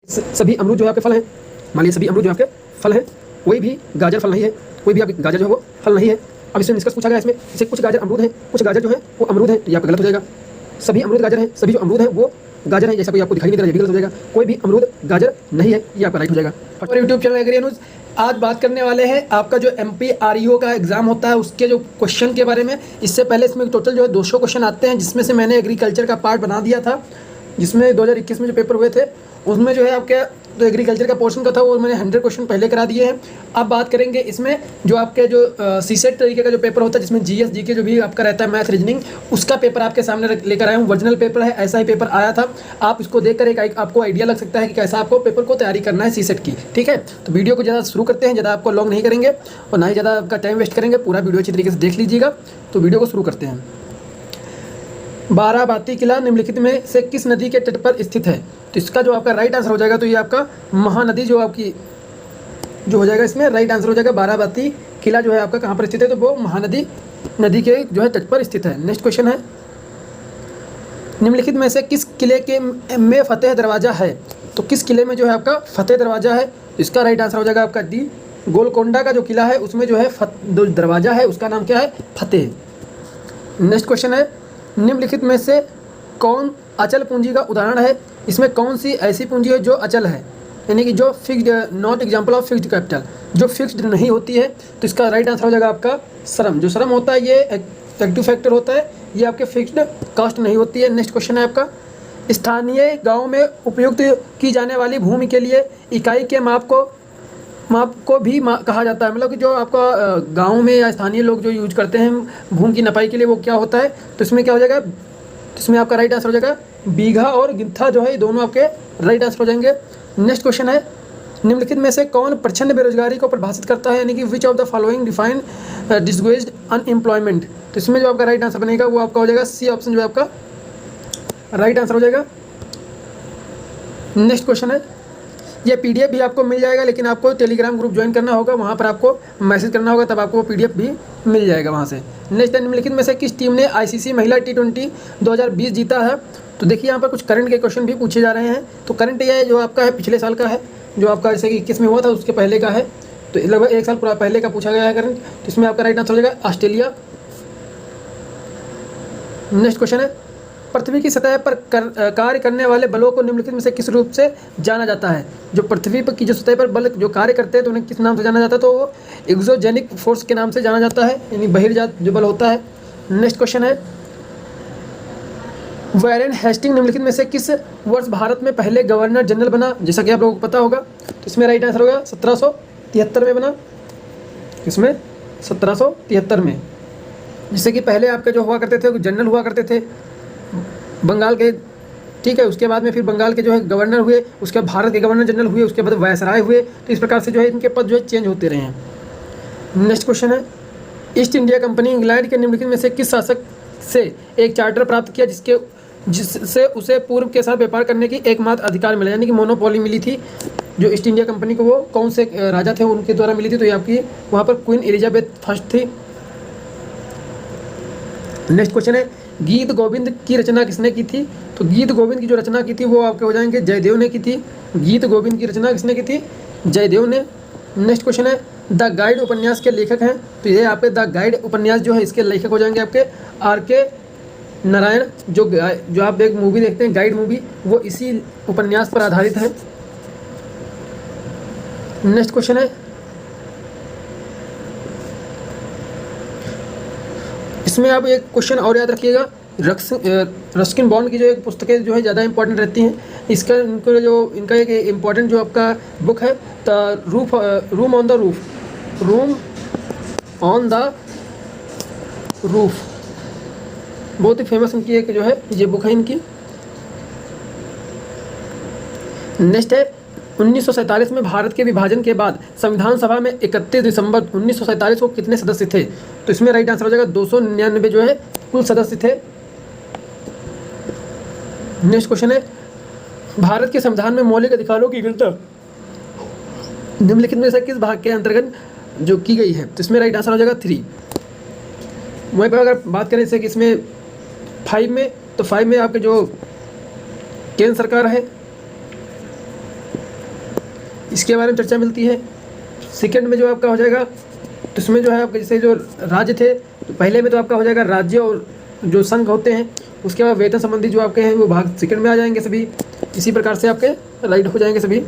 सभी अमरूद जो है आपके फल हैं। मान लीजिए सभी अमरूद जो आपके फल हैं, कोई भी गाजर फल नहीं है, कोई भी आपके गाजर जो है वो फल नहीं है। अब इसमें निष्कर्ष पूछा गया इसमें जैसे कुछ गाजर अमरूद हैं, कुछ गाजर जो है वो अमरूद है, ये आपका गलत हो जाएगा। सभी अमरूद गाजर हैं, सभी जो अमरूद हैं वो गाजर है, जैसा कोई आपको दिखाई नहीं दे रहा है, ये भी गलत हो जाएगा। कोई भी अमरूद गाजर नहीं है, ये आपका राइट हो जाएगा। और यूट्यूब चैनल एग्री न्यूज़, आज बात करने वाले हैं आपका जो MPREO का एग्जाम होता है उसके जो क्वेश्चन के बारे में। इससे पहले इसमें टोटल जो है 200 क्वेश्चन आते हैं, जिसमें से मैंने एग्रीकल्चर का पार्ट बना दिया था, जिसमें 2021 में जो पेपर हुए थे उसमें जो है आपके जो एग्रीकल्चर का पोर्शन का था वो मैंने 100 क्वेश्चन पहले करा दिए हैं। अब बात करेंगे इसमें जो आपके जो सीसेट तरीके का जो पेपर होता है, जिसमें GS GK जो भी आपका रहता है, मैथ रीजनिंग, उसका पेपर आपके सामने लेकर आया हूँ। ओरिजिनल पेपर है, ऐसा ही पेपर आया था। आप इसको देखकर एक आपको आइडिया लग सकता है कि कैसा आपको पेपर को तैयारी करना है सीसेट की। ठीक है, तो वीडियो को ज़्यादा शुरू करते हैं, ज़्यादा आपको लॉन्ग नहीं करेंगे और ना ही ज़्यादा आपका टाइम वेस्ट करेंगे। पूरा वीडियो अच्छी तरीके से देख लीजिएगा। तो वीडियो को शुरू करते हैं। बाराबाती किला निम्नलिखित में से किस नदी के तट पर स्थित है? तो इसका जो आपका राइट आंसर हो जाएगा, तो ये आपका महानदी जो आपकी जो हो जाएगा, इसमें राइट आंसर हो जाएगा। बाराबाती किला जो है आपका कहाँ पर स्थित है? तो वो महानदी नदी के जो है तट पर स्थित है। नेक्स्ट क्वेश्चन है, निम्नलिखित में से किस किले के में फतेह दरवाजा है? तो किस किले में जो है आपका फतेह दरवाजा है? इसका राइट आंसर हो जाएगा आपका डी। गोलकोंडा का जो किला है उसमें जो है जो दरवाजा है उसका नाम क्या है? फतेह। नेक्स्ट क्वेश्चन है, निम्नलिखित में से कौन अचल पूंजी का उदाहरण है? इसमें कौन सी ऐसी पूंजी है जो अचल है, यानी कि जो fixed, not example of fixed capital, जो फिक्स्ड नहीं होती है? तो इसका राइट आंसर हो जाएगा आपका श्रम। जो श्रम होता है ये एक्टिव फैक्टर होता है, ये आपके फिक्स्ड कॉस्ट नहीं होती है। नेक्स्ट क्वेश्चन है आपका, स्थानीय गाँव में उपयुक्त की जाने वाली भूमि के लिए इकाई के माप को भी कहा जाता है। मतलब कि जो आपका गांव में या स्थानीय लोग जो यूज करते हैं भूमि की नपाई के लिए, वो क्या होता है? तो इसमें क्या हो जाएगा? इसमें आपका राइट आंसर हो जाएगा बीघा और गित्था जो है, ये दोनों आपके राइट आंसर हो जाएंगे। नेक्स्ट क्वेश्चन है, निम्नलिखित में से कौन प्रचंड बेरोजगारी को परिभाषित करता है? यानी कि which of the following define disgraced unemployment? तो इसमें जो आपका राइट आंसर बनेगा वो आपका हो जाएगा सी ऑप्शन जो है आपका राइट आंसर हो जाएगा। नेक्स्ट क्वेश्चन है, ये PDF भी आपको मिल जाएगा, लेकिन आपको टेलीग्राम ग्रुप ज्वाइन करना होगा, वहाँ पर आपको मैसेज करना होगा, तब आपको वो PDF भी मिल जाएगा वहाँ से। नेक्स्ट, निम्नलिखित में से किस टीम ने ICC महिला T20 2020 जीता है? तो देखिए यहाँ पर कुछ करंट के क्वेश्चन भी पूछे जा रहे हैं। तो करंट ये जो आपका है पिछले साल का है, जो आपका जैसे कि 21 में हुआ था उसके पहले का है, तो लगभग 1 साल पूरा पहले का पूछा गया है करंट। तो इसमें आपका राइट आंसर हो जाएगा ऑस्ट्रेलिया। नेक्स्ट क्वेश्चन है, पृथ्वी की सतह पर कार्य करने वाले बलों को निम्नलिखित में से किस रूप से जाना जाता है? जो पृथ्वी पर की जो सतह पर बल जो कार्य करते हैं तो उन्हें किस नाम से जाना जाता है? तो वो एक्सोजेनिक फोर्स के नाम से जाना जाता है, यानी बहिर्जात जो बल होता है। नेक्स्ट क्वेश्चन है, वॉरेन हेस्टिंग निम्नलिखित में से किस वर्ष भारत में पहले गवर्नर जनरल बना? जैसा कि आप लोगों को पता होगा, तो इसमें राइट आंसर होगा 1773 में बना। इसमें 1773 में, जिससे कि पहले आपके जो हुआ करते थे जनरल हुआ करते थे बंगाल के, ठीक है, उसके बाद में फिर बंगाल के जो है गवर्नर हुए, उसके बाद भारत के गवर्नर जनरल हुए, उसके बाद वायसराय हुए। तो इस प्रकार से जो है इनके पद जो है चेंज होते रहे हैं। नेक्स्ट क्वेश्चन है, ईस्ट इंडिया कंपनी इंग्लैंड के निम्नलिखित में से किस शासक से एक चार्टर प्राप्त किया जिससे उसे पूर्व के साथ व्यापार करने की एकमात्र अधिकार मिला, यानी कि मोनोपोली मिली थी जो ईस्ट इंडिया कंपनी को? वो कौन से राजा थे उनके द्वारा मिली थी? तो ये आपकी वहाँ पर क्वीन एलिजाबेथ फर्स्ट थी। नेक्स्ट क्वेश्चन है, गीत गोविंद की रचना किसने की थी? तो गीत गोविंद की जो रचना की थी वो आपके हो जाएंगे जयदेव ने की थी। गीत गोविंद की रचना किसने की थी? जयदेव ने। नेक्स्ट क्वेश्चन है, द गाइड उपन्यास के लेखक हैं? तो ये आपके द गाइड उपन्यास जो है इसके लेखक हो जाएंगे आपके RK नारायण। जो आप एक मूवी देखते हैं गाइड मूवी, वो इसी उपन्यास पर आधारित है। नेक्स्ट क्वेश्चन है, इसमें आप एक क्वेश्चन और याद रखिएगा, रस्किन बॉन्ड की जो एक पुस्तकें जो है ज़्यादा इंपॉर्टेंट रहती हैं। इनका एक इम्पॉर्टेंट जो आपका बुक है the room on the roof, बहुत ही फेमस इनकी एक जो है ये बुक है इनकी। नेक्स्ट है, 1947 में भारत के विभाजन के बाद संविधान सभा में 31 दिसंबर 1947 को कितने सदस्य थे? तो इसमें राइट आंसर हो जाएगा 299 जो है कुल सदस्य थे। नेक्स्ट क्वेश्चन है, भारत के संविधान में मौलिक अधिकारों की गणना निम्नलिखित में से किस भाग के अंतर्गत जो की गई है? तो इसमें राइट आंसर हो जाएगा 3। वहीं पर अगर बात करें जैसे कि इसमें 5 में, तो 5 में आपके जो केंद्र सरकार है इसके बारे में चर्चा मिलती है। सेकंड में जो आपका हो जाएगा, तो इसमें जो है आपके जैसे जो राज्य थे, तो पहले में तो आपका हो जाएगा राज्य और जो संघ होते हैं, उसके बाद वेतन संबंधी जो आपके हैं वो भाग सेकंड में आ जाएंगे सभी। इसी प्रकार से आपके राइट हो जाएंगे सभी।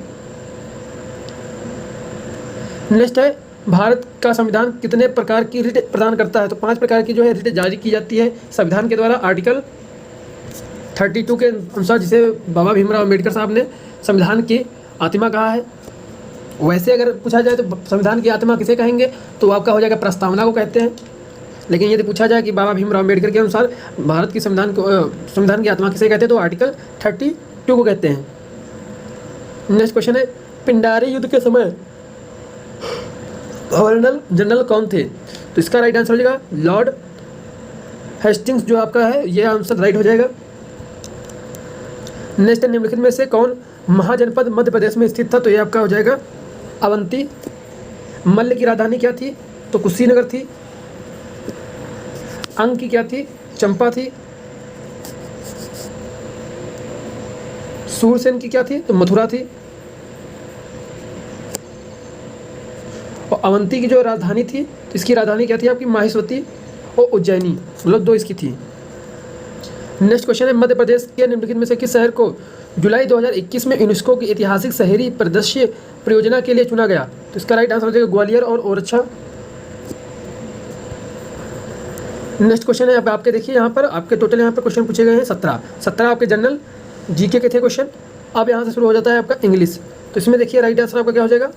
नेक्स्ट है, भारत का संविधान कितने प्रकार की रिट प्रदान करता है? तो 5 प्रकार की जो है रिट जारी की जाती है संविधान के द्वारा। आर्टिकल 32 के अनुसार, जिसे बाबा भीमराव अम्बेडकर साहब ने संविधान की आत्मा कहा है। वैसे अगर पूछा जाए तो संविधान की आत्मा किसे कहेंगे, तो आपका हो जाएगा प्रस्तावना को कहते हैं। लेकिन यदि पूछा जाए कि बाबा भीमराव अम्बेडकर के अनुसार भारत की संविधान की आत्मा किसे कहते हैं, तो आर्टिकल 32 को कहते हैं। नेक्स्ट क्वेश्चन है, पिंडारी युद्ध के समय गवर्नर जनरल कौन थे? तो इसका राइट आंसर हो जाएगा लॉर्ड हेस्टिंग्स, जो आपका है ये आंसर राइट हो जाएगा। नेक्स्ट, निम्नलिखित में से कौन महाजनपद मध्य प्रदेश में स्थित था? तो ये आपका हो जाएगा अवंती। मल्ल की राजधानी क्या थी? तो कुशीनगर थी। अंग की क्या थी? चंपा थी। सूरसेन की क्या थी? तो मथुरा थी। और अवंती की जो राजधानी थी, तो इसकी राजधानी क्या थी आपकी? माहेश्वती और उज्जैनी, मतलब 2 इसकी थी। नेक्स्ट क्वेश्चन है, मध्य प्रदेश के निम्नलिखित में से किस शहर को जुलाई 2021 में यूनेस्को की ऐतिहासिक शहरी परिदृश्य परियोजना के लिए चुना गया? तो इसका राइट आंसर हो जाएगा ग्वालियर और ओरछा। नेक्स्ट क्वेश्चन है, अब आपके देखिए यहाँ पर आपके टोटल यहाँ पर क्वेश्चन पूछे गए हैं 17 आपके जनरल जीके के थे क्वेश्चन। अब यहाँ से शुरू हो जाता है आपका इंग्लिश। तो इसमें देखिए राइट आंसर आपका क्या हो जाएगा,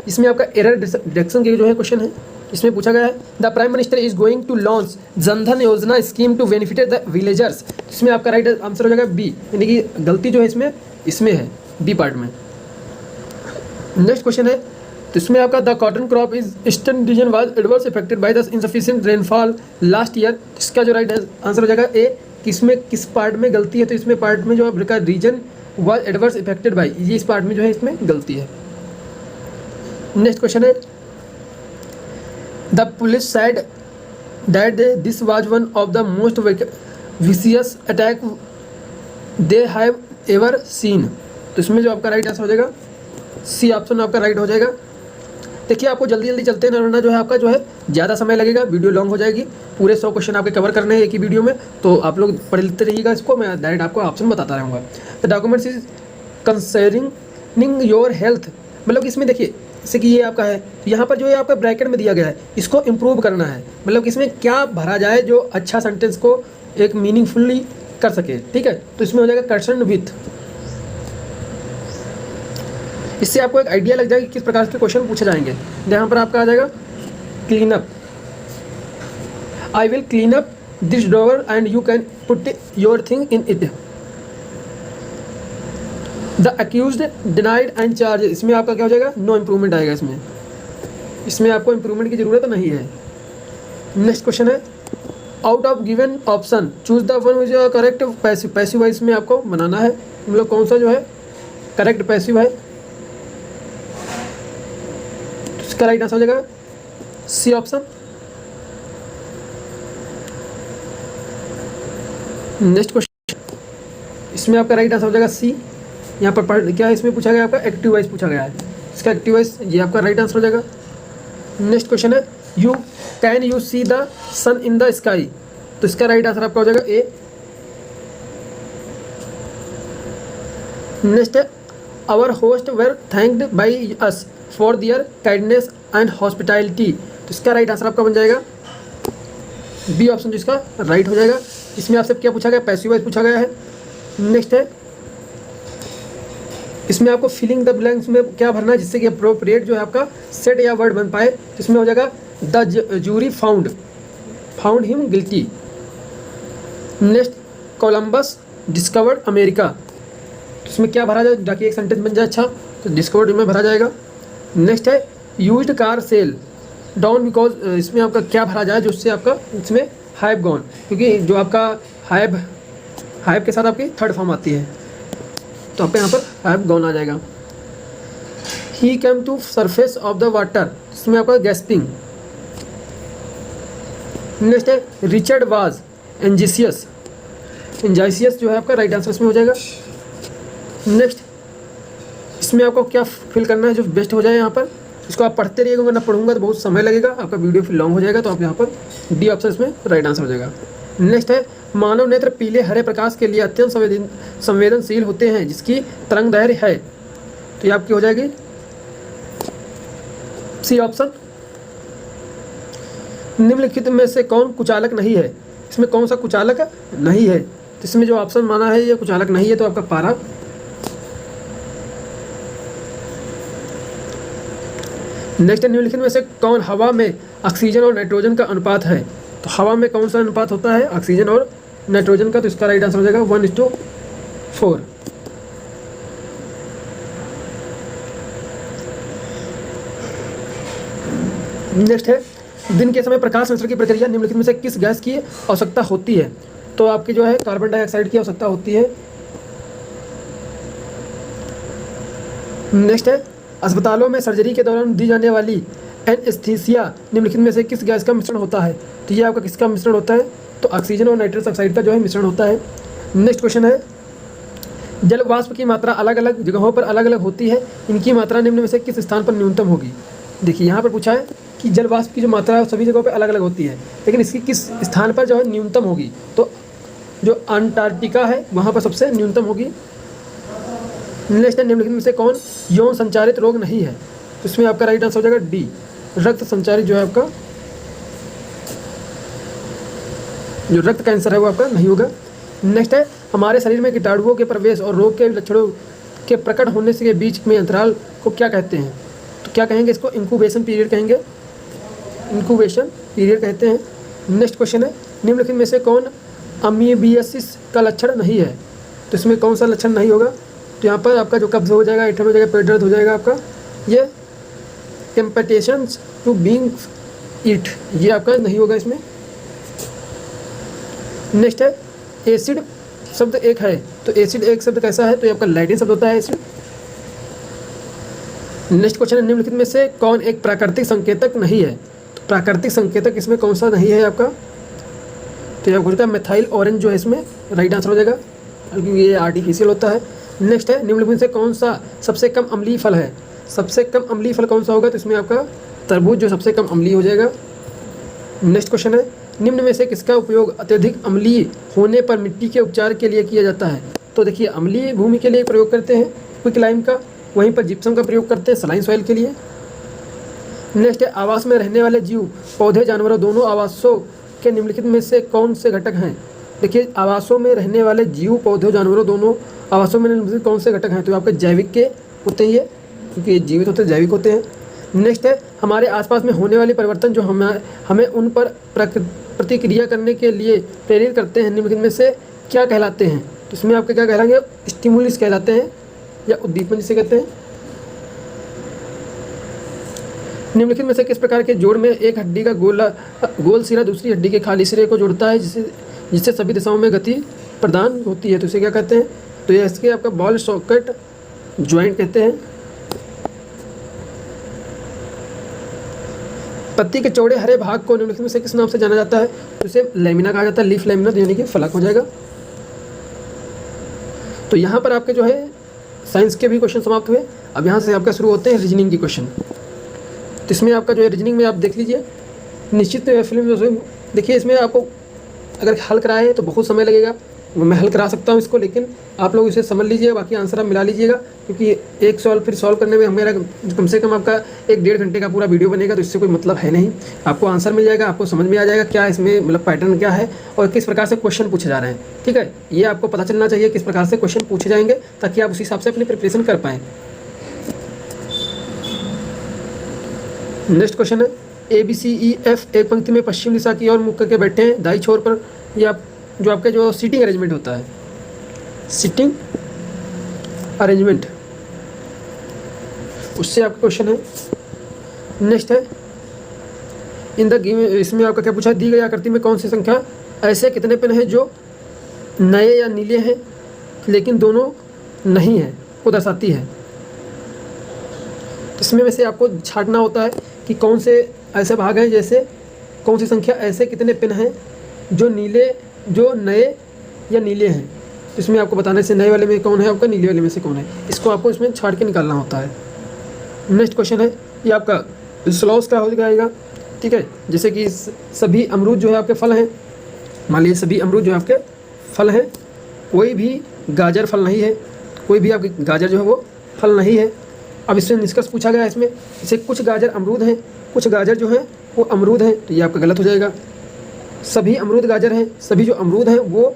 इसमें आपका एरर डिटेक्शन के जो है क्वेश्चन है। इसमें पूछा गया है, the prime minister is going to launch Jan Dhan Yojana scheme to benefit the villagers. इसमें आपका राइट आंसर हो जाएगा बी, यानी कि गलती जो है इसमें है बी पार्ट में। नेक्स्ट क्वेश्चन है, तो इसमें आपका the cotton crop is eastern region was adverse effected by the insufficient rainfall last year. इसका जो राइट आंसर हो जाएगा ए, किसमें किस पार्ट में गलती है? तो इसमें पार्ट में जो आपका reason was adverse effected by, ये इस पार्ट में जो है इसमें गलती है। नेक्स्ट क्वेश्चन है, the police said that this was one of the most vicious attack they have ever seen। तो इसमें जो आपका राइट आंसर हो जाएगा सी ऑप्शन आपका राइट हो जाएगा। देखिए आपको जल्दी जल्दी चलते हैं ना, जो है आपका जो है ज़्यादा समय लगेगा, वीडियो लॉन्ग हो जाएगी। पूरे 100 क्वेश्चन आपके कवर करने हैं एक ही वीडियो में, तो आप लोग पढ़ लेते रहिएगा इसको, मैं डायरेक्ट आपको ऑप्शन बताता रहूँगा। The documents is concerning your health, मतलब इसमें देखिए जैसे कि ये आपका है, तो यहाँ पर जो है आपका ब्रैकेट में दिया गया है, इसको इम्प्रूव करना है, मतलब इसमें क्या भरा जाए जो अच्छा सेंटेंस को एक मीनिंगफुली कर सके। ठीक है, तो इसमें हो जाएगा कंसर्न विथ। इससे आपको एक आइडिया लग जाएगा किस प्रकार के क्वेश्चन पूछे जाएंगे। यहाँ पर आपका आ जाएगा clean up, I will clean up this drawer and you can put your thing in it. The accused denied and charge, इसमें आपका क्या हो जाएगा? नो इम्प्रूवमेंट आएगा। इसमें आपको इम्प्रूवमेंट की ज़रूरत नहीं है। नेक्स्ट क्वेश्चन है, out of given option choose the one which correct passive. Passive wise में आपको बनाना है, मतलब कौन सा जो है करेक्ट पैसिव है। इसका राइट आंसर हो जाएगा सी ऑप्शन। नेक्स्ट क्वेश्चन, इसमें आपका राइट आंसर हो जाएगा सी। यहाँ पर क्या है, इसमें पूछा गया आपका एक्टिव वाइज पूछा गया है, इसका एक्टिव वाइज ये आपका राइट आंसर हो जाएगा। नेक्स्ट क्वेश्चन है, you can you see the sun in the sky. तो इसका राइट आंसर आपका हो जाएगा ए। नेक्स्ट है, our host were thanked by us for their kindness and hospitality. तो इसका राइट आंसर आपका बन जाएगा बी ऑप्शन, जो इसका राइट हो जाएगा। इसमें आपसे क्या पूछा गया? पैसिव वाइज पूछा गया है। नेक्स्ट है, इसमें आपको फिलिंग द ब्लैंक्स में क्या भरना है जिससे कि अप्रोप्रिएट जो है आपका सेट या वर्ड बन पाए। इसमें हो जाएगा the jury found him guilty. Next, Columbus discovered America. तो इसमें क्या भरा जाए ताकि एक सेंटेंस बन जाए अच्छा, तो डिस्कवर्ड में भरा जाएगा। नेक्स्ट है, used car sale down because, इसमें आपका क्या भरा जाए जो उससे आपका इसमें हैव गॉन, क्योंकि जो आपका हैव के साथ आपकी थर्ड फॉर्म आती है, तो आपके यहाँ पर हैव गॉन आ जाएगा। He came to surface of the water, इसमें आपका गैस्पिंग। नेक्स्ट है, रिचर्ड वाज एंजिसियस जो है आपका राइट आंसर इसमें हो जाएगा। नेक्स्ट, इसमें आपको क्या फिल करना है जो बेस्ट हो जाए यहाँ पर, इसको आप पढ़ते रहिएगा, वरना पढ़ूंगा तो बहुत समय लगेगा, आपका वीडियो फिर लॉन्ग हो जाएगा। तो आप यहाँ पर डी ऑप्शन इसमें राइट आंसर हो जाएगा। नेक्स्ट है मानव नेत्र पीले हरे प्रकाश के लिए अत्यंत संवेदनशील होते हैं जिसकी तरंग दैर्घ्य है। तो ये आपकी हो जाएगी सी ऑप्शन। निम्नलिखित में से कौन कुचालक नहीं है, इसमें कौन सा कुचालक नहीं है, तो इसमें जो ऑप्शन माना है ये कुचालक नहीं है, तो आपका पारा। नेक्स्ट, निम्नलिखित में से कौन हवा में ऑक्सीजन और नाइट्रोजन का अनुपात है। तो हवा में कौन सा अनुपात होता है ऑक्सीजन और नाइट्रोजन का, तो इसका राइट आंसर हो जाएगा 1:4। नेक्स्ट है दिन के समय प्रकाश संश्लेषण की प्रक्रिया निम्नलिखित में से किस गैस की आवश्यकता होती है। तो आपकी जो है कार्बन डाइऑक्साइड की आवश्यकता होती है। नेक्स्ट है अस्पतालों में सर्जरी के दौरान दी जाने वाली एनेस्थीसिया निम्नलिखित में से किस गैस का मिश्रण होता है। तो ये आपका किसका मिश्रण होता है, तो ऑक्सीजन और नाइट्रस ऑक्साइड का जो है मिश्रण होता है। नेक्स्ट क्वेश्चन है जल वाष्प की मात्रा अलग अलग जगहों पर अलग अलग होती है, इनकी मात्रा निम्न में से किस स्थान पर न्यूनतम होगी। देखिए यहाँ पर पूछा है कि जल वाष्प की जो मात्रा है सभी जगहों पर अलग अलग होती है, लेकिन इसकी किस स्थान पर जो है न्यूनतम होगी, तो जो अंटार्कटिका है वहाँ पर सबसे न्यूनतम होगी। नेक्स्ट निम्नलिखित में से कौन यौन संचारित रोग नहीं है, तो इसमें आपका राइट आंसर हो जाएगा डी, रक्त संचारित जो है आपका जो रक्त कैंसर है वो आपका नहीं होगा। नेक्स्ट है हमारे शरीर में कीटाणुओं के प्रवेश और रोग के लक्षणों के प्रकट होने के बीच में अंतराल को क्या कहते हैं। तो क्या कहेंगे, इसको इंक्यूबेशन पीरियड कहेंगे, इंक्यूबेशन पीरियड कहते हैं। नेक्स्ट क्वेश्चन है निम्नलिखित में से कौन अमीबियासिस का लक्षण नहीं है, तो इसमें कौन सा लक्षण नहीं होगा। तो यहाँ पर आपका जो कब्ज हो जाएगा, ऐंठन हो जाएगा, पेट दर्द हो जाएगा आपका, ये टेम्पटेशंस टू बीइंग ईट, ये आपका नहीं होगा इसमें। नेक्स्ट है एसिड शब्द एक है, तो एसिड एक शब्द कैसा है, तो ये आपका लैटिन शब्द होता है एसिड। नेक्स्ट क्वेश्चन है निम्नलिखित में से कौन एक प्राकृतिक संकेतक नहीं है, तो प्राकृतिक संकेतक इसमें कौन सा नहीं है आपका, तो यह होगा मिथाइल ऑरेंज जो है इसमें राइट आंसर हो जाएगा, क्योंकि ये आर्टिफिशियल होता है। नेक्स्ट है निम्नलिखित में से कौन सा सबसे कम अम्लीय फल है, सबसे कम अम्लीय फल कौन सा होगा, तो इसमें आपका तरबूज जो सबसे कम अम्लीय हो जाएगा। नेक्स्ट क्वेश्चन है निम्न में से किसका उपयोग अत्यधिक अम्लीय होने पर मिट्टी के उपचार के लिए किया जाता है। तो देखिए अम्लीय भूमि के लिए प्रयोग करते हैं क्विक लाइम का, वहीं पर जिप्सम का प्रयोग करते हैं सलाइन सॉइल के लिए। नेक्स्ट है आवास में रहने वाले जीव पौधे जानवरों दोनों आवासों के निम्नलिखित में से कौन से घटक हैं। देखिए आवासों में रहने वाले जीव पौधे जानवरों दोनों आवासों में निम्नलिखित कौन से घटक हैं, तो आपके जैविक के होते हैं ये, क्योंकि ये जीवित होते हैं जैविक होते हैं। नेक्स्ट है हमारे आसपास में होने वाले परिवर्तन जो हमें उन पर प्रतिक्रिया करने के लिए प्रेरित करते हैं, निम्नलिखित में से क्या कहलाते हैं। तो इसमें आपके क्या कहलाएंगे, स्टिमुलस कहलाते हैं या उद्दीपन जिसे कहते हैं। निम्नलिखित में से किस प्रकार के जोड़ में एक हड्डी का गोल सिरा दूसरी हड्डी के खाली सिरे को जोड़ता है जिससे सभी दिशाओं में गति प्रदान होती है, तो इसे क्या कहते हैं, तो यह इसके आपका बॉल सॉकेट ज्वाइंट कहते हैं। पत्ती के चौड़े हरे भाग को निम्नलिखित में से किस नाम से जाना जाता है, तो इसे लैमिना कहा जाता है, लीफ लैमिना, यानी कि फलक हो जाएगा। तो यहाँ पर आपके जो है साइंस के भी क्वेश्चन समाप्त हुए। अब यहाँ से आपका शुरू होते हैं रीजनिंग की क्वेश्चन। तो इसमें आपका जो है रीजनिंग में आप देख लीजिए, निश्चित फिल्म देखिए इसमें आपको अगर हल कराए तो बहुत समय लगेगा, मैं हल करा सकता हूँ इसको, लेकिन आप लोग इसे समझ लीजिएगा, बाकी आंसर आप मिला लीजिएगा, क्योंकि एक सवाल फिर सॉल्व करने में मेरा कम से कम आपका 1-1.5 घंटे का पूरा वीडियो बनेगा, तो इससे कोई मतलब है नहीं। आपको आंसर मिल जाएगा, आपको समझ में आ जाएगा क्या इसमें मतलब पैटर्न क्या है और किस प्रकार से क्वेश्चन पूछे जा रहे हैं। ठीक है, ये आपको पता चलना चाहिए किस प्रकार से क्वेश्चन पूछे जाएंगे, ताकि आप उस हिसाब से अपनी प्रिपरेशन कर पाएँ। नेक्स्ट क्वेश्चन है ABCEF एक पंक्ति में पश्चिम दिशा की ओर मुख करके बैठे हैं, दाईं छोर पर या जो आपके जो सीटिंग अरेंजमेंट होता है, सीटिंग अरेंजमेंट, उससे आपका क्वेश्चन है। नेक्स्ट है इन द इसमें आपका क्या पूछा है, दी गई आकृति में कौन सी संख्या ऐसे कितने पेन हैं जो नए या नीले हैं लेकिन दोनों नहीं हैं को दर्शाती है। इसमें में से आपको छांटना होता है कि कौन से ऐसे भाग हैं, जैसे कौन सी संख्या ऐसे कितने पेन हैं जो नए या नीले हैं। इसमें आपको बताने से नए वाले में कौन है, आपका नीले वाले में से कौन है, इसको आपको इसमें छाड़ के निकालना होता है। नेक्स्ट क्वेश्चन है ये आपका स्लॉस का हो जाएगा, ठीक है। जैसे कि सभी अमरूद जो है आपके फल हैं, मान लीजिए सभी अमरूद जो है आपके फल हैं, कोई भी गाजर फल नहीं है, कोई भी आपकी गाजर जो है वो फल नहीं है। अब इससे निष्कर्ष पूछा गया है इसमें, जैसे कुछ गाजर अमरूद हैं, कुछ गाजर जो हैं वो अमरूद हैं, तो ये आपका गलत हो जाएगा। सभी अमरूद गाजर हैं, सभी जो अमरूद हैं वो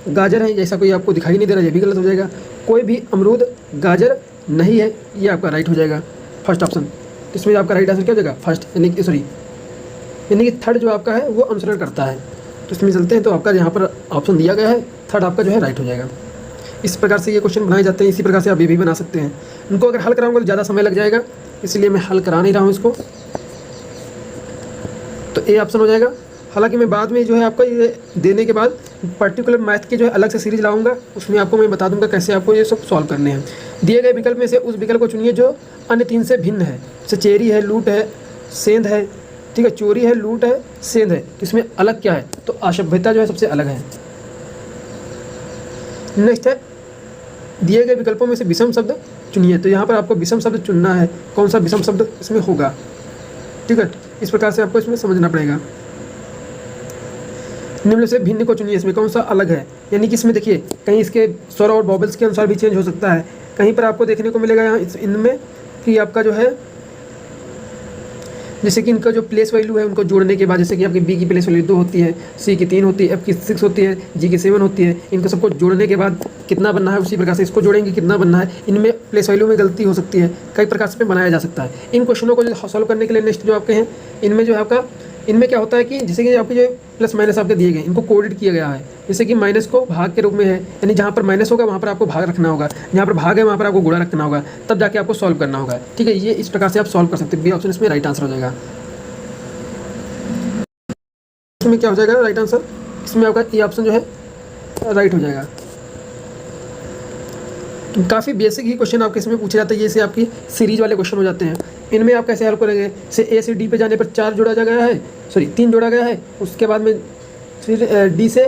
गाजर हैं, जैसा कोई आपको दिखाई नहीं दे रहा, ये भी गलत हो जाएगा। कोई भी अमरूद गाजर नहीं है, ये आपका राइट हो जाएगा फर्स्ट ऑप्शन। तो इसमें आपका राइट आंसर क्या हो जाएगा फर्स्ट, यानी कि थर्ड जो आपका है वो अनुसरण करता है। तो इसमें चलते हैं, तो आपका यहाँ पर ऑप्शन दिया गया है, थर्ड आपका जो है राइट हो जाएगा। इस प्रकार से ये क्वेश्चन बनाए जाते हैं, इसी प्रकार से आप ये भी बना सकते हैं। इनको अगर हल कराऊंगा तो ज़्यादा समय लग जाएगा, इसलिए मैं हल करा नहीं रहा हूँ इसको। तो ए ऑप्शन हो जाएगा। हालांकि मैं बाद में जो है आपका ये देने के बाद पर्टिकुलर मैथ की जो है अलग से सीरीज लाऊंगा, उसमें आपको मैं बता दूंगा कैसे आपको ये सब सॉल्व करने हैं। दिए गए विकल्प में से उस विकल्प को चुनिए जो अन्य तीन से भिन्न है। जैसे चेरी है, लूट है, सेंध है, ठीक है, चोरी है, लूट है, सेंध है, तो इसमें अलग क्या है, तो असभ्यता जो है सबसे अलग है। नेक्स्ट है दिए गए विकल्पों में से विषम शब्द चुनिए, तो यहाँ पर आपको विषम शब्द चुनना है, कौन सा विषम शब्द इसमें होगा, ठीक है। इस प्रकार से आपको इसमें समझना पड़ेगा। निम्न से भिन्न को चुनिए, इसमें कौन सा अलग है, यानी कि इसमें देखिए कहीं इसके स्वर और वॉवल्स के अनुसार भी चेंज हो सकता है। कहीं पर आपको देखने को मिलेगा यहाँ इनमें कि आपका जो है जैसे कि इनका जो प्लेस वैल्यू है उनको जोड़ने के बाद, जैसे कि आपकी बी की प्लेस वैल्यू 2 होती है, सी की 3 होती है, एफ की 6 होती है, जी की 7 होती है, इनको सबको जोड़ने के बाद कितना बनना है उसी प्रकार से इसको जोड़ेंगे कितना बनना है। इनमें प्लेस वैल्यू में गलती हो सकती है, कई प्रकार से बनाया जा सकता है। इन क्वेश्चनों को सॉल्व करने के लिए नेक्स्ट जो आपके हैं इनमें जो है आपका इनमें क्या होता है कि जैसे कि आपके जो प्लस माइनस आपके दिए गए इनको कोडेड किया गया है, जैसे कि माइनस को भाग के रूप में है, यानी जहाँ पर माइनस होगा वहाँ पर आपको भाग रखना होगा, जहाँ पर भाग है वहाँ पर आपको गुणा रखना होगा, तब जाके आपको सॉल्व करना होगा, ठीक है। ये इस प्रकार से आप सॉल्व कर सकते हैं। बी ऑप्शन इसमें राइट आंसर हो जाएगा। इसमें क्या हो जाएगा राइट आंसर, इसमें आपका ए ऑप्शन जो है राइट हो जाएगा। काफ़ी बेसिक ही क्वेश्चन आपके इसमें पूछे जाते हैं, जैसे आपकी सीरीज वाले क्वेश्चन हो जाते हैं। इनमें आप कैसे हल करेंगे, से ए से डी पे जाने पर 4 जोड़ा जा गया है, 3 जोड़ा गया है, उसके बाद में फिर डी से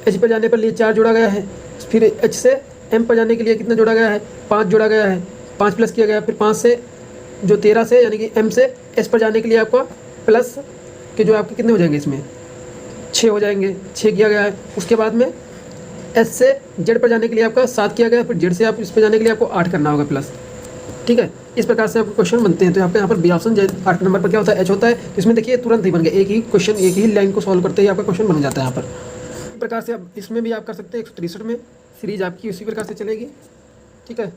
एच पर जाने पर लिए 4 जोड़ा गया है, फिर एच से एम पर जाने के लिए कितना जोड़ा गया है, 5 जोड़ा गया है, 5 प्लस किया गया, फिर 5 से जो 13 से यानी कि एम से एस पर जाने के लिए आपका प्लस के जो आपके कितने हो जाएंगे, इसमें 6 हो जाएंगे, 6 किया गया है। उसके बाद में एस से जेड पर जाने के लिए आपका 7 किया गया, फिर जेड से आप इस पर जाने के लिए आपको 8 करना होगा प्लस, ठीक है। इस प्रकार से आपके क्वेश्चन बनते हैं। तो यहाँ पर बी ऑप्शन 8 नंबर पर क्या होता है, एच होता है। तो इसमें देखिए तुरंत ही बन गया, एक ही क्वेश्चन एक ही लाइन को सॉल्व करते ही आपका क्वेश्चन बन जाता है यहाँ पर। इस प्रकार से आप इसमें भी आप कर सकते हैं। 163 में सीरीज आपकी उसी प्रकार से चलेगी, ठीक है।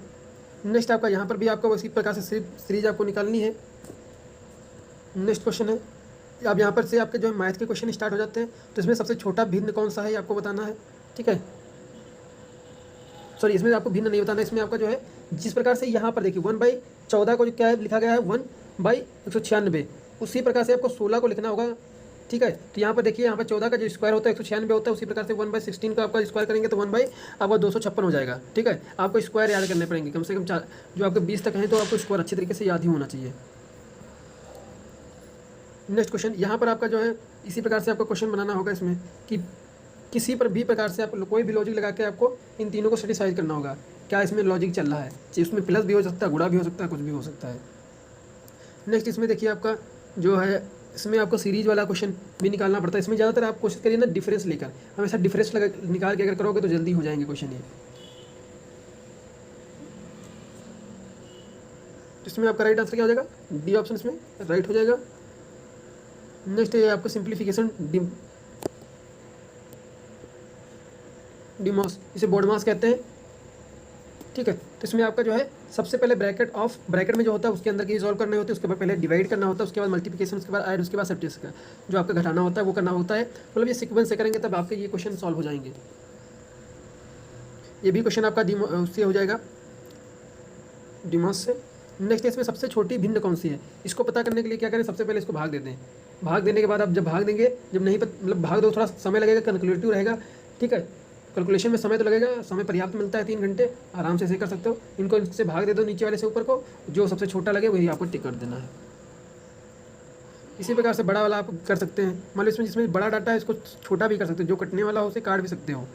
नेक्स्ट आपका यहाँ पर भी आपको उसी प्रकार से सीरीज आपको निकालनी है। नेक्स्ट क्वेश्चन है, अब यहाँ पर से आपके जो है मैथ के क्वेश्चन स्टार्ट हो जाते हैं। तो इसमें सबसे छोटा भिन्न कौन सा है आपको बताना है, ठीक है। सॉरी, इसमें आपको भिन्न नहीं बताना, इसमें आपका जो है जिस प्रकार से यहाँ पर देखिए 1/14 को जो क्या है लिखा गया है 1/196, उसी प्रकार से आपको 16 को लिखना होगा, ठीक है। तो यहाँ पर देखिए यहाँ पर 14 का जो स्क्वायर होता है 196 होता है, उसी प्रकार से 1/16 का आपका स्क्वायर करेंगे तो 1/256 हो जाएगा, ठीक है। आपको स्क्वायर याद करने पड़ेंगे कम से कम 4, जो आपके 20 तक हैं तो आपको स्क्वायर अच्छी तरीके से याद ही होना चाहिए। नेक्स्ट क्वेश्चन, यहाँ पर आपका जो है इसी प्रकार से आपको क्वेश्चन बनाना होगा इसमें कि किसी पर भी प्रकार से आप कोई भी लॉजिक लगा के आपको इन तीनों को सेटिस्फाई करना होगा। क्या इसमें लॉजिक चल रहा है, उसमें प्लस भी हो सकता है, गुणा भी हो सकता है, कुछ भी हो सकता है। नेक्स्ट इसमें देखिए आपका जो है इसमें आपको सीरीज वाला क्वेश्चन भी निकालना पड़ता है। इसमें ज़्यादातर आप कोशिश करिए ना डिफरेंस लेकर, हमेशा डिफरेंस निकाल के अगर करोगे तो जल्दी हो जाएंगे क्वेश्चन ये। तो इसमें आपका राइट आंसर क्या हो जाएगा, डी ऑप्शन इसमें राइट हो जाएगा। नेक्स्ट है आपको सिंप्लीफिकेशन डिमॉस, इसे बोर्ड मास कहते हैं, ठीक है। तो इसमें आपका जो है सबसे पहले ब्रैकेट में जो होता है उसके अंदर की सॉल्व करने होते हैं, उसके बाद पहले डिवाइड करना होता है, उसके बाद मल्टीप्लिकेशन, उसके बाद ऐड, उसके बाद सब्ट्रैक्शन जो आपका घटाना होता है वो करना होता है। मतलब ये सीक्वेंस से करेंगे तब आपके ये क्वेश्चन सॉल्व हो जाएंगे। ये भी क्वेश्चन आपका उससे हो जाएगा डिमॉस से। नेक्स्ट इसमें सबसे छोटी भिन्न कौन सी है, इसको पता करने के लिए क्या करें, सबसे पहले इसको भाग देते हैं। भाग देने के बाद आप जब भाग देंगे, जब नहीं मतलब भाग दो थोड़ा समय लगेगा, कैलकुलेटिव रहेगा, ठीक है। कैलकुलेशन में समय तो लगेगा, समय पर्याप्त मिलता है 3 घंटे, आराम से ऐसे कर सकते हो। इनको इससे भाग दे दो नीचे वाले से ऊपर को, जो सबसे छोटा लगे वही आपको टिक कर देना है। इसी प्रकार से बड़ा वाला आप कर सकते हैं, मान लो इसमें जिसमें बड़ा डाटा है इसको छोटा भी कर सकते हो, जो कटने वाला हो उसे काट भी सकते हो।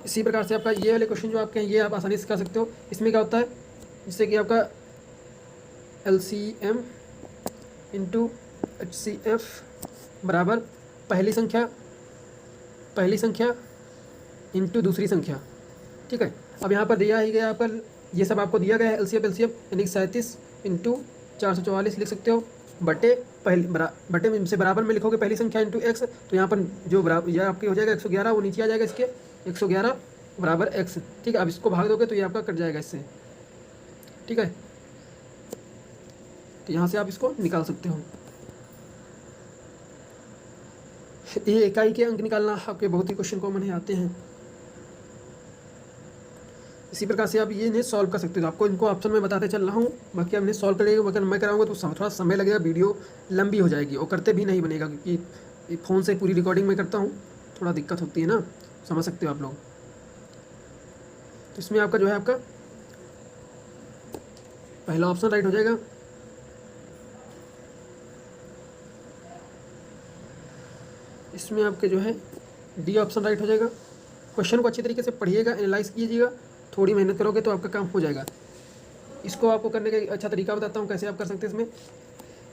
इसी प्रकार से आपका ये वाले क्वेश्चन जो आपके हैं ये आप आसानी से कर सकते हो। इसमें क्या होता है, जिससे कि आपका LCM इंटू HCF बराबर पहली संख्या इंटू दूसरी संख्या। ठीक है, अब यहाँ पर दिया ही गया आपका, ये सब आपको दिया गया है LCM यानी कि 37 इंटू 444 लिख सकते हो, बटे में से बराबर में लिखोगे पहली संख्या इंटू x, तो यहाँ पर जो बराबर यह आपके हो जाएगा 111, वो नीचे आ जाएगा इसके 111 बराबर x। ठीक है, अब इसको भाग दोगे तो ये आपका कट जाएगा इससे। ठीक है, तो यहाँ से आप इसको निकाल सकते हो। ये इकाई के अंक निकालना आपके बहुत ही क्वेश्चन कॉमन है, आते हैं। इसी प्रकार से आप ये इन्हें सॉल्व कर सकते हो। आपको इनको ऑप्शन में बताते चल रहा हूँ, बाकी आप इन्हें सॉल्व करेंगे। अगर मैं कराऊंगा तो थोड़ा समय लगेगा, वीडियो लंबी हो जाएगी और करते भी नहीं बनेगा, क्योंकि फ़ोन से पूरी रिकॉर्डिंग में करता हूँ, थोड़ा दिक्कत होती है ना, समझ सकते हो आप लोग। तो इसमें आपका जो है आपका पहला ऑप्शन राइट हो जाएगा। इसमें आपके जो है डी ऑप्शन राइट हो जाएगा। क्वेश्चन को अच्छी तरीके से पढ़िएगा, एनालाइज कीजिएगा, थोड़ी मेहनत करोगे तो आपका काम हो जाएगा। इसको आपको करने का अच्छा तरीका बताता हूँ कैसे आप कर सकते हैं।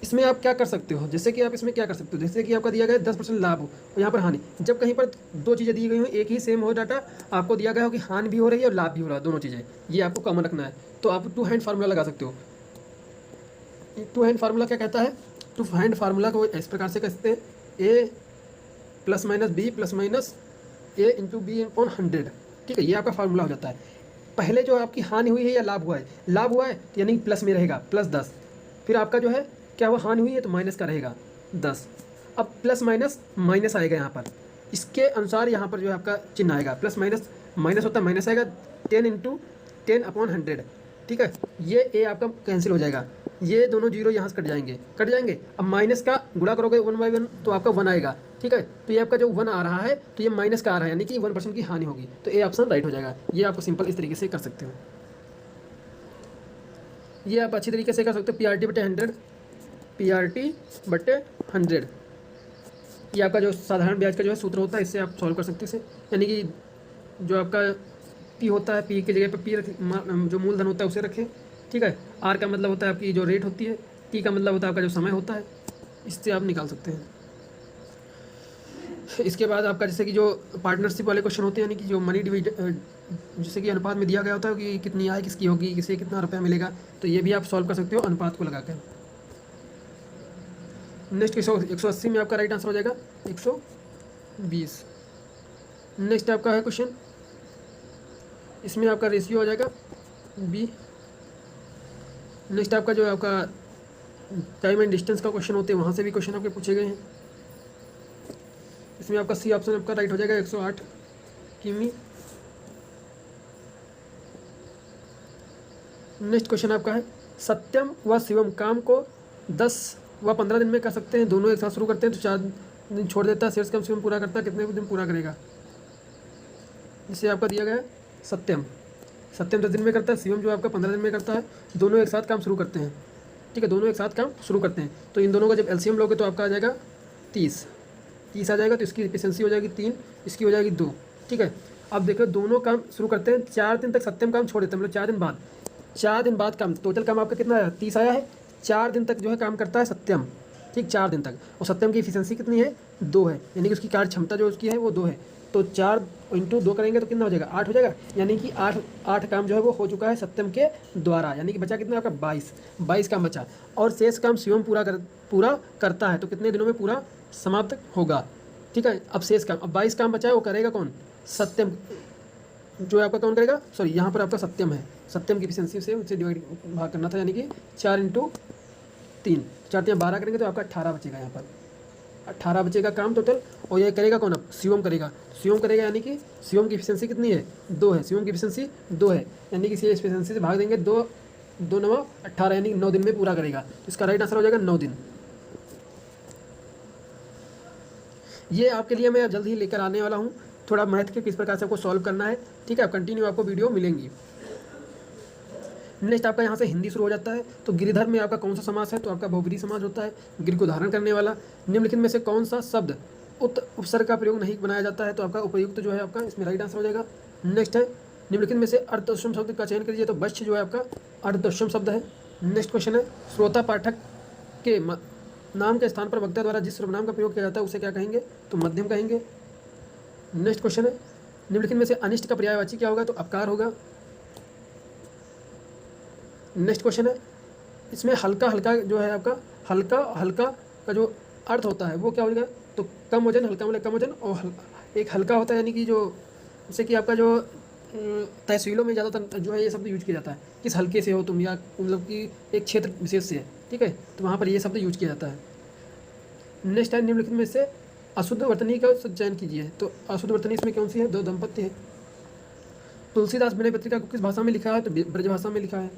इसमें आप क्या कर सकते हो, जैसे कि आप इसमें क्या कर सकते हो, जैसे कि आपका दिया गया 10% लाभ हो और यहाँ पर हानि। जब कहीं पर दो चीज़ें दी गई हो, एक ही सेम हो डाटा, आपको दिया गया हो कि हानि भी हो रही है और लाभ भी हो रहा है, दोनों चीज़ें, ये आपको कॉमन रखना है। तो आप टू हैंड फार्मूला लगा सकते हो। टू हैंड फार्मूला क्या कहता है, टू हैंड फार्मूला को इस प्रकार से कहते हैं, A plus minus B plus minus A into B upon 100। ठीक है, ये आपका फार्मूला हो जाता है। पहले जो आपकी हानि हुई है या लाभ हुआ है, लाभ हुआ है तो यानी प्लस में रहेगा +10, फिर आपका जो है क्या हुआ, हानि हुई है तो माइनस का रहेगा 10। अब प्लस माइनस माइनस आएगा यहाँ पर, इसके अनुसार यहाँ पर जो है आपका चिन्ह आएगा, प्लस माइनस माइनस होता है माइनस आएगा, 10 इंटू 10 अपॉन 100। ठीक है, ये A आपका कैंसिल हो जाएगा, ये दोनों जीरो यहाँ से कट जाएंगे। अब माइनस का गुणा करोगे 1/1 तो आपका 1 आएगा। ठीक है, तो ये आपका जो 1 आ रहा है तो ये माइनस का आ रहा है, यानी कि 1% की हानि होगी, तो ए ऑप्शन राइट हो जाएगा। ये आपको सिंपल इस तरीके से कर सकते हो। ये आप अच्छी तरीके से कर सकते हो, PRT बटे 100। ये आपका जो साधारण ब्याज का जो है सूत्र होता है, इससे आप सॉल्व कर सकते हो इसे। यानी कि जो आपका P होता है, P की जगह पर P जो मूलधन होता है उसे रखें। ठीक है, R का मतलब होता है आपकी जो रेट होती है, T का मतलब होता है आपका जो समय होता है, इससे आप निकाल सकते हैं। इसके बाद आपका जैसे कि जो पार्टनरशिप वाले क्वेश्चन होते हैं, यानी कि जो मनी डिविड जैसे कि अनुपात में दिया गया होता है कि कितनी आय किसकी होगी, किसे कितना रुपया मिलेगा, तो ये भी आप सॉल्व कर सकते हो अनुपात को लगाकर। नेक्स्ट 180 में आपका राइट आंसर हो जाएगा 120। नेक्स्ट आपका है क्वेश्चन, इसमें आपका रेशियो हो जाएगा B। नेक्स्ट आपका जो आपका टाइम एंड डिस्टेंस का क्वेश्चन होते हैं, वहाँ से भी क्वेश्चन आपके पूछे गए हैं। इसमें आपका C ऑप्शन आपका राइट हो जाएगा 108 किमी। नेक्स्ट क्वेश्चन आपका है, सत्यम व शिवम काम को 10 व 15 दिन में कर सकते हैं, दोनों एक साथ शुरू करते हैं तो 4 दिन छोड़ देता है, शेष कम शिवम पूरा करता है, कितने दिन पूरा करेगा। जिसे आपका दिया गया है सत्यम 10 दिन में करता है, शिवम जो आपका 15 दिन में करता है, दोनों एक साथ काम शुरू करते हैं। ठीक है, दोनों एक साथ काम शुरू करते हैं, तो इन दोनों का जब LCM लोगे तो आपका आ जाएगा 30 आ जाएगा, तो इसकी एफिशिएंसी हो जाएगी 3, इसकी हो जाएगी 2। ठीक है, अब देखो दोनों काम शुरू करते हैं, 4 दिन तक सत्यम काम छोड़ देते हैं, मतलब 4 दिन बाद काम, टोटल काम आपका कितना आया, 30 आया है। 4 दिन तक जो है काम करता है सत्यम, ठीक 4 दिन तक, और सत्यम की एफिशिएंसी कितनी है, 2 है, यानी कि उसकी कार्य क्षमता जो उसकी है वो 2 है। तो 4 इंटू 2 करेंगे तो कितना हो जाएगा, 8 हो जाएगा, यानी कि 8 काम जो है वो हो चुका है सत्यम के द्वारा, यानी कि बचा कितना आपका 22 काम बचा, और शेष काम शिवम पूरा करता है, तो कितने दिनों में पूरा समाप्त होगा। ठीक है, अब शेष काम, अब 22 काम बचा है, वो करेगा कौन, सत्यम, जो आपका कौन करेगा, सॉरी यहाँ पर आपका सत्यम है, सत्यम की एफिशिएंसी से उनसे डिवाइड भाग करना था, यानी कि 4 इंटू 3, 4 या 12 करेंगे तो आपका 18 बचेगा, यहाँ पर 18 बचेगा काम टोटल। और ये करेगा कौन, अब शिवम करेगा, यानी कि शिवम की एफिशिएंसी कितनी है, 2 है, शिवम की एफिशिएंसी 2 है, यानी कि इसी एफिशिएंसी से भाग देंगे 2 9 18, यानी 9 दिन में पूरा करेगा। इसका राइट आंसर हो जाएगा 9 दिन। ये आपके लिए मैं जल्द ही लेकर आने वाला हूँ, थोड़ा मैथ के किस प्रकार से आपको सॉल्व करना है। ठीक है, कंटिन्यू आपको वीडियो मिलेंगी। नेक्स्ट आपका यहाँ से हिंदी शुरू हो जाता है, तो गिरिधर में आपका कौन सा समास है, तो आपका बहुब्रीहि समास होता है, गिर को धारण करने वाला। निम्नलिखित में से कौन सा शब्द उपसर्ग का प्रयोग नहीं बनाया जाता है, तो आपका उपयुक्त जो है आपका इसमें राइट आंसर हो जाएगा नेक्स्ट है निम्नलिखित में से अर्धतत्सम शब्द का चयन कीजिए, तो वश्य जो है आपका अर्धतत्सम शब्द है। नेक्स्ट क्वेश्चन है श्रोता पाठक के नाम के स्थान पर वक्ता द्वारा जिस सर्वनाम का प्रयोग किया जाता है उसे क्या कहेंगे, तो मध्यम कहेंगे। नेक्स्ट क्वेश्चन है निम्नलिखित में से अनिष्ट का पर्यायवाची क्या होगा, तो अपकार होगा। नेक्स्ट क्वेश्चन है इसमें हल्का हल्का जो है आपका हल्का हल्का का जो अर्थ होता है वो क्या होगा, तो कम वजन, हल्का मतलब कम वजन, और एक हल्का होता है यानी कि जो जैसे कि आपका जो तहसीलों में ज़्यादातर जो है ये शब्द यूज किया जाता है, किस हल्के से हो तुम, या मतलब कि एक क्षेत्र विशेष से है, ठीक है, तो वहाँ पर ये शब्द यूज किया जाता है। नेक्स्ट है निम्नलिखित में से अशुद्ध वर्तनी का चयन कीजिए, तो अशुद्ध वर्तनी इसमें कौन सी है, दो दंपत्ति है। तुलसीदास विनय पत्रिका को किस भाषा में लिखा है, तो ब्रज भाषा में लिखा है।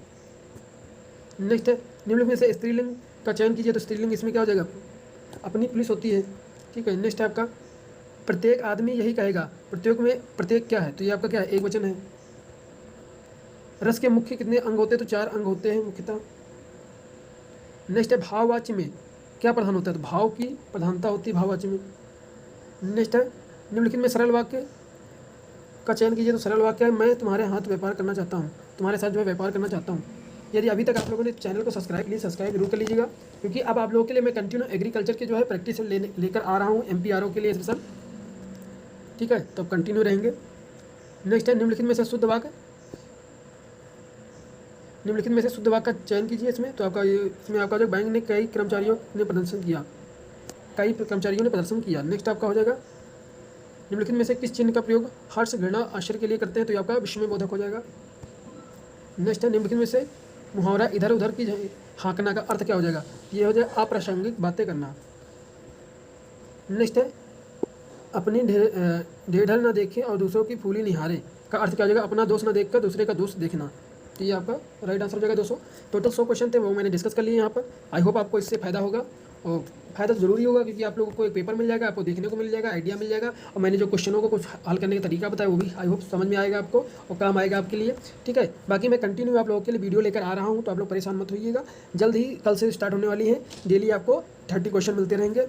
नेक्स्ट है निम्नलिखित में से स्त्रीलिंग का चयन कीजिए, तो स्त्रीलिंग इसमें क्या हो जाएगा, अपनी पुलिस होती है, ठीक है। नेक्स्ट है आपका प्रत्येक आदमी यही कहेगा, प्रत्येक में प्रत्येक क्या है, तो ये आपका क्या है, एक वचन है। रस के मुख्य कितने अंग होते हैं, तो 4 अंग होते हैं मुख्यतः। नेक्स्ट है भाववाच्य में क्या प्रधान होता है, तो भाव की प्रधानता होती है भाववाच्य में। नेक्स्ट है निम्नलिखित में सरल वाक्य का चयन कीजिए, तो सरल वाक्य है मैं तुम्हारे हाथ व्यापार करना चाहता हूँ, तुम्हारे साथ जो है व्यापार करना चाहता हूँ। यदि अभी तक आप लोगों ने चैनल को सब्सक्राइब जरूर कर लीजिएगा, क्योंकि अब आप लोगों के लिए मैं कंटिन्यू एग्रीकल्चर के जो है प्रैक्टिस लेकर आ रहा हूँ MPRO के लिए स्पेशल, ठीक है, तो अब कंटिन्यू रहेंगे। नेक्स्ट है निम्नलिखित में से शुद्ध वाक्य, निम्नलिखित में से शुद्ध वाक्य का चयन कीजिए इसमें, तो आपका इसमें आपका जो बैंक ने कई कर्मचारियों ने प्रदर्शन किया। नेक्स्ट आपका हो जाएगा निम्नलिखित में से किस चिन्ह का प्रयोग हर्ष, घृणा, आश्चर्य के लिए करते हैं, तो ये आपका विस्मय बोधक हो जाएगा। नेक्स्ट है निम्नलिखित में से मुहावरा इधर उधर की हाँकना का अर्थ क्या हो जाएगा, ये हो जाएगा अप्रासंगिक बातें करना। नेक्स्ट है अपनी ढेढ़ल न देखें और दूसरों की फूली निहारे का अर्थ क्या हो जाएगा, अपना दोष न देखकर दूसरे का दोष देखना, तो ये आपका राइट आंसर हो जाएगा। 200 टोटल 100 क्वेश्चन थे, वो मैंने डिस्कस कर लिए यहाँ पर। आई होप आपको इससे फायदा होगा, और फायदा तो जरूरी होगा, क्योंकि आप लोगों को एक पेपर मिल जाएगा, आपको देखने को मिल जाएगा, आइडिया मिल जाएगा, और मैंने जो क्वेश्चनों को कुछ हल करने का तरीका बताया वो भी आई होप समझ में आएगा आपको और काम आएगा आपके लिए, ठीक है। बाकी मैं कंटिन्यू आप लोगों के लिए वीडियो लेकर आ रहा हूँ, तो आप लोग परेशान मत होइएगा। जल्द ही कल से स्टार्ट होने वाली है, डेली आपको 30 क्वेश्चन मिलते रहेंगे।